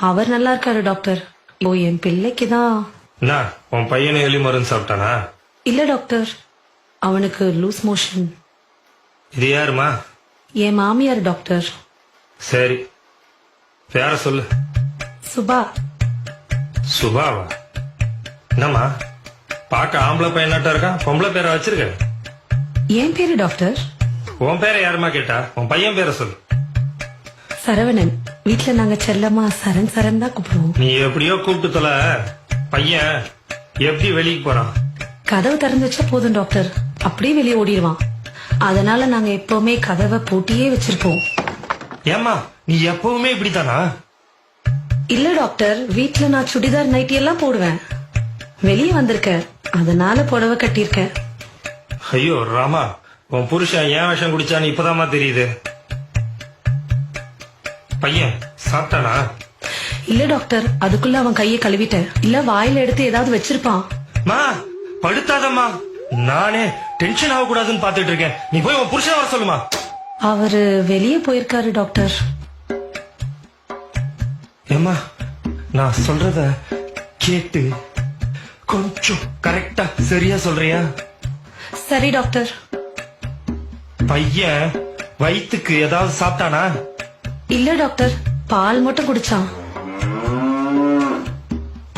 அவர் நல்லா இருக்காரு டாக்டர். ஓ, என் பிள்ளைக்குதான். என்ன உன் பையனை எலி மருந்து சாப்பிட்டானா? இல்ல டாக்டர், அவனுக்கு லூஸ் மோஷன். இது யாருமா? என் மாமியார் டாக்டர். சரி, பேர சொல்லு. சுபா. சுபாவா? என்னம்மா பார்க்க ஆம்பளை பையனாட்டா இருக்கா, பொம்பளை பேரை வச்சிருக்க? என் பேரு டாக்டர் உன் பேரை யாருமா கேட்டா? உன் பையன் பேரை சொல்லு. சரவணன். வீட்டுல நாங்க செல்லமா சரண் சரண் தான் கூப்பிடுவோம். நீ எப்படியோ கூப்பிட்டு தொலை. பையன் எப்படி வெளியே போறான்? கதவு திறந்து வச்சா போதும் டாக்டர், அப்படியே வெளியே ஓடிடுவான். அதனால நாங்க எப்பவுமே கதவை பூட்டியே வச்சிருப்போம். ஏமா நீ எப்பவுமே இப்படித்தானா? இல்ல டாக்டர், வீட்டுல நான் சுடிதார் நைட்டி எல்லாம் போடுவேன். வெளியே வந்திருக்கேன், அதனால புடவை கட்டியிருக்கேன். ஐயோ ராமா, உன் புருஷன் ஏன் விஷம் குடிச்சான்னு இப்பதாமா தெரியுது. பையன் சாப்பிட்டானா? இல்ல டாக்டர், அதுக்குள்ள அவன் கையை கழுவிட்டேன். இல்ல வாயில எடுத்து ஏதாவது வச்சிருப்பான். மா படுத்தாதம்மா, நானே டென்ஷன் ஆக கூடாதுன்னு பாத்துட்டு இருக்கேன். நீ போய் உன் புருஷன் வர சொல்லுமா. அவரு வெளியே போயிருக்காரு டாக்டர். ஏமா நான் சொல்றத கேட்டு கொஞ்சம் கரெக்டா சரியா சொல்றியா? சரி டாக்டர். பையன் வயிற்றுக்கு ஏதாவது சாப்பிட்டானா? இல்ல டாக்டர், பால் மட்டும் குடிச்சான்.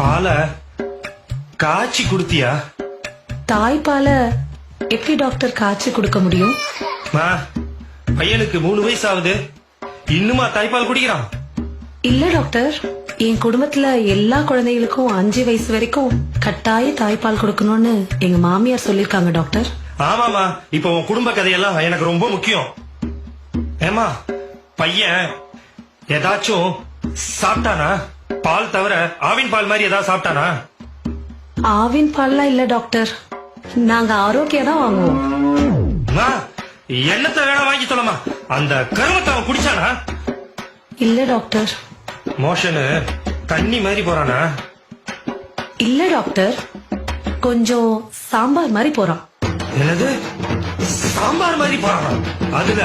பாலை காய்ச்சி குடுத்தியா? தாய்ப்பால எப்படி டாக்டர் காய்ச்சி கொடுக்க முடியும்? பையனுக்கு 3 வயசு ஆகுது, இன்னுமா தாய்ப்பால் குடிக்கிறான்? இல்ல டாக்டர், என் குடும்பத்துல எல்லா குழந்தைகளுக்கும் 5 வயசு வரைக்கும் கட்டாய தாய்ப்பால் கொடுக்கணும்னு எங்க மாமியார் சொல்லிருக்காங்க டாக்டர். ஆமாமா, இப்ப உன் குடும்ப கதையெல்லாம் எனக்கு ரொம்ப முக்கியம். ஏமா பையன் ஏதாச்சும் சாப்பிட்டானா? பால் தவிர ஆவின் பால் மாதிரி ஏதாவது சாப்பிட்டானா? ஆவின் பால்லாம் இல்ல டாக்டர், நாங்க ஆரோக்கியம் தான் வாங்குவோம். என்னத்தை வேணா வாங்கி சொல்லமா, அந்த கருமத்தை அவன் குடிச்சானா? இல்ல டாக்டர். மோஷனு தண்ணி மாதிரி போறானா? இல்ல டாக்டர், கொஞ்சம் சாம்பார் மாதிரி போறான். என்னது சாம்பார் மாதிரி போறானா? அதுல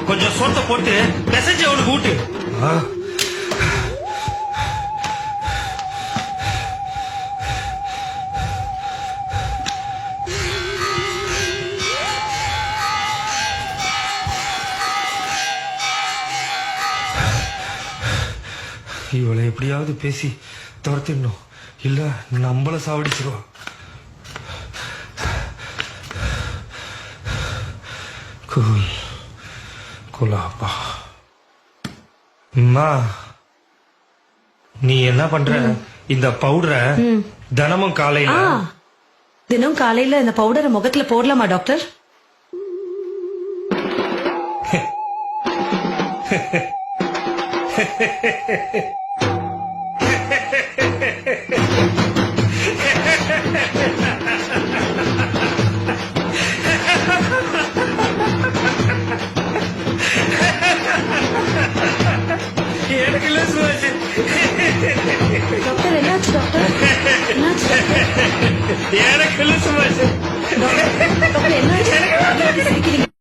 கொஞ்சம் சோத்த போட்டு மெசேஜ் அவனுக்கு ஊட்டு. இவளை எப்படியாவது பேசி துரத்திடணும், இல்ல நம்மள சாவடிச்சிருவா. குலாப்பா அம்மா, நீ என்ன பண்ற? இந்த பவுடரை தினமும் காலையில தினம் காலையில இந்த பவுடரை முகத்துல போடலாமா டாக்டர்? டாக்டர் என்னாச்சு டாக்டர்? என்னாச்சு எனக்கு டாக்டர்? என்னாச்சு?